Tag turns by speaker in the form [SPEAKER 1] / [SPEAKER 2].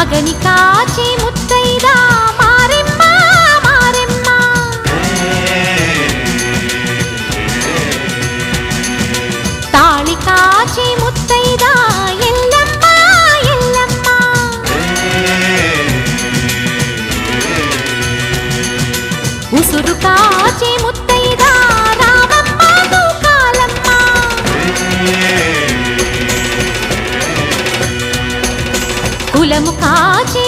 [SPEAKER 1] మగని కాచి ముత్తైదా మారెమ్మ మారెమ్మ తాళి కాచి ముత్తైదా ఎల్లమ్మ ఎల్లమ్మ ఉసురు కాచి ముత్తైదా రామమ్మ తూకాలమ్మ కులము కాచి